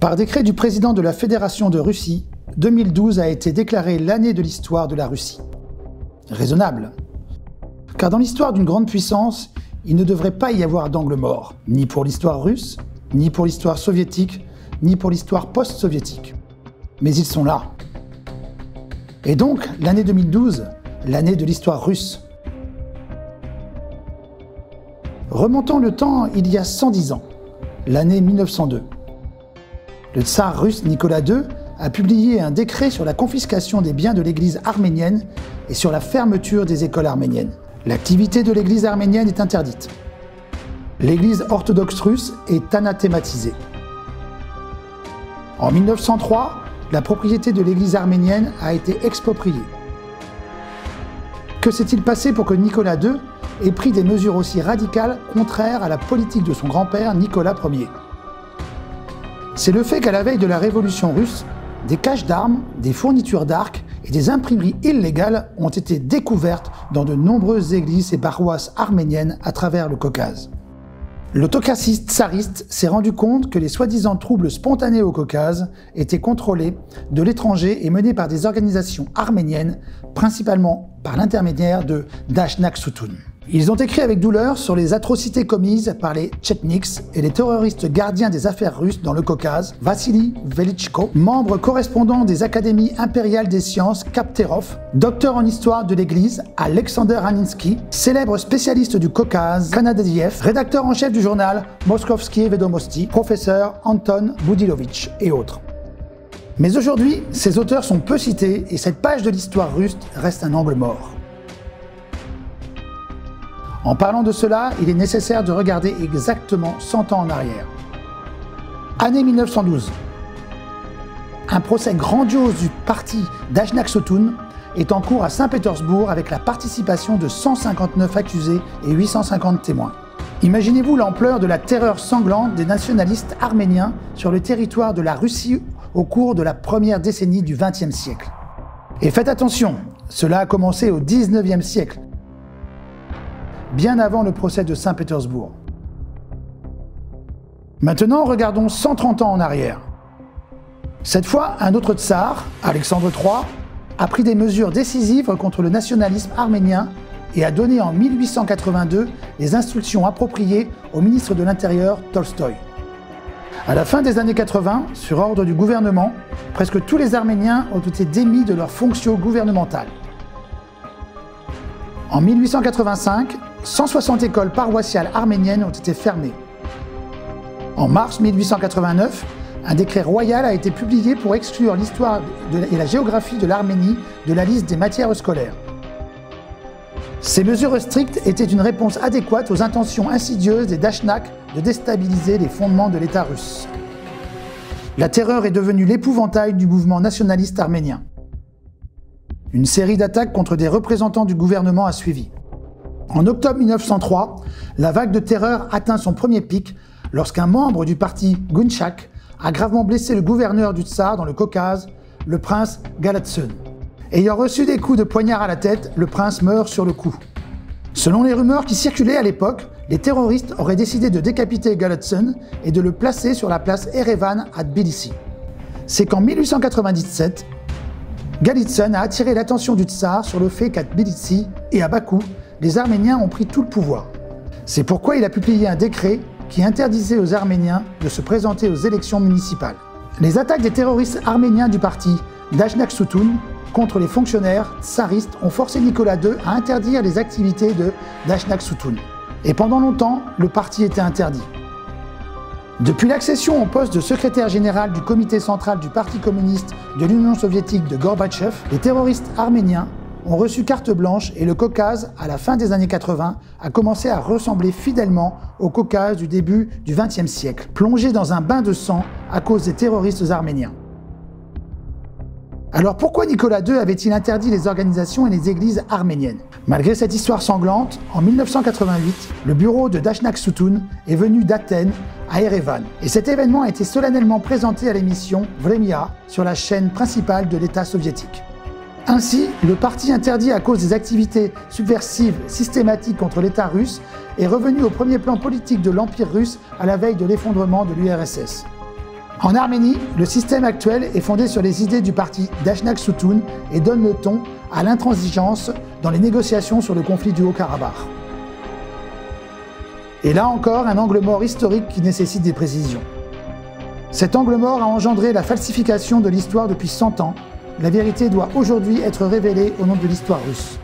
Par décret du président de la Fédération de Russie, 2012 a été déclarée l'année de l'histoire de la Russie. Raisonnable. Car dans l'histoire d'une grande puissance, il ne devrait pas y avoir d'angle mort, ni pour l'histoire russe, ni pour l'histoire soviétique, ni pour l'histoire post-soviétique. Mais ils sont là. Et donc, l'année 2012, l'année de l'histoire russe. Remontant le temps il y a 110 ans, l'année 1902. Le tsar russe Nicolas II a publié un décret sur la confiscation des biens de l'église arménienne et sur la fermeture des écoles arméniennes. L'activité de l'église arménienne est interdite. L'église orthodoxe russe est anathématisée. En 1903, la propriété de l'église arménienne a été expropriée. Que s'est-il passé pour que Nicolas II ait pris des mesures aussi radicales contraires à la politique de son grand-père Nicolas Ier? C'est le fait qu'à la veille de la révolution russe, des caches d'armes, des fournitures d'arcs et des imprimeries illégales ont été découvertes dans de nombreuses églises et paroisses arméniennes à travers le Caucase. L'autocratie tsariste s'est rendu compte que les soi-disant troubles spontanés au Caucase étaient contrôlés de l'étranger et menés par des organisations arméniennes, principalement par l'intermédiaire de Dashnak Soutoun. Ils ont écrit avec douleur sur les atrocités commises par les Tchetniks et les terroristes gardiens des affaires russes dans le Caucase, Vassili Velichko, membre correspondant des académies impériales des sciences Kapterov, docteur en histoire de l'Église, Alexander Aninsky, célèbre spécialiste du Caucase, Kanadiev, rédacteur en chef du journal Moskovskie Vedomosti, professeur Anton Boudilovitch et autres. Mais aujourd'hui, ces auteurs sont peu cités et cette page de l'histoire russe reste un angle mort. En parlant de cela, il est nécessaire de regarder exactement 100 ans en arrière. Année 1912. Un procès grandiose du parti Dashnak Soutoun est en cours à Saint-Pétersbourg avec la participation de 159 accusés et 850 témoins. Imaginez-vous l'ampleur de la terreur sanglante des nationalistes arméniens sur le territoire de la Russie au cours de la première décennie du XXe siècle. Et faites attention, cela a commencé au XIXe siècle, bien avant le procès de Saint-Pétersbourg. Maintenant, regardons 130 ans en arrière. Cette fois, un autre tsar, Alexandre III, a pris des mesures décisives contre le nationalisme arménien et a donné en 1882 les instructions appropriées au ministre de l'Intérieur Tolstoï. À la fin des années 80, sur ordre du gouvernement, presque tous les Arméniens ont été démis de leurs fonctions gouvernementales. En 1885, 160 écoles paroissiales arméniennes ont été fermées. En mars 1889, un décret royal a été publié pour exclure l'histoire et la géographie de l'Arménie de la liste des matières scolaires. Ces mesures strictes étaient une réponse adéquate aux intentions insidieuses des Dashnaks de déstabiliser les fondements de l'État russe. La terreur est devenue l'épouvantail du mouvement nationaliste arménien. Une série d'attaques contre des représentants du gouvernement a suivi. En octobre 1903, la vague de terreur atteint son premier pic lorsqu'un membre du parti Gunchak a gravement blessé le gouverneur du tsar dans le Caucase, le prince Galatsyn. Ayant reçu des coups de poignard à la tête, le prince meurt sur le coup. Selon les rumeurs qui circulaient à l'époque, les terroristes auraient décidé de décapiter Galatsyn et de le placer sur la place Erevan à Tbilissi. C'est qu'en 1897, Galatsyn a attiré l'attention du tsar sur le fait qu'à Tbilissi et à Bakou, les Arméniens ont pris tout le pouvoir. C'est pourquoi il a publié un décret qui interdisait aux Arméniens de se présenter aux élections municipales. Les attaques des terroristes arméniens du parti Dashnak Soutoun contre les fonctionnaires tsaristes ont forcé Nicolas II à interdire les activités de Dashnak Soutoun. Et pendant longtemps, le parti était interdit. Depuis l'accession au poste de secrétaire général du comité central du Parti communiste de l'Union soviétique de Gorbatchev, les terroristes arméniens ont reçu carte blanche et le Caucase, à la fin des années 80, a commencé à ressembler fidèlement au Caucase du début du XXe siècle, plongé dans un bain de sang à cause des terroristes arméniens. Alors pourquoi Nicolas II avait-il interdit les organisations et les églises arméniennes? Malgré cette histoire sanglante, en 1988, le bureau de Dashnak Soutoun est venu d'Athènes à Erevan. Et cet événement a été solennellement présenté à l'émission Vremya sur la chaîne principale de l'État soviétique. Ainsi, le parti interdit à cause des activités subversives systématiques contre l'État russe est revenu au premier plan politique de l'Empire russe à la veille de l'effondrement de l'URSS. En Arménie, le système actuel est fondé sur les idées du parti Dashnak Soutoun et donne le ton à l'intransigeance dans les négociations sur le conflit du Haut-Karabakh. Et là encore, un angle mort historique qui nécessite des précisions. Cet angle mort a engendré la falsification de l'histoire depuis 100 ans. La vérité doit aujourd'hui être révélée au nom de l'histoire russe.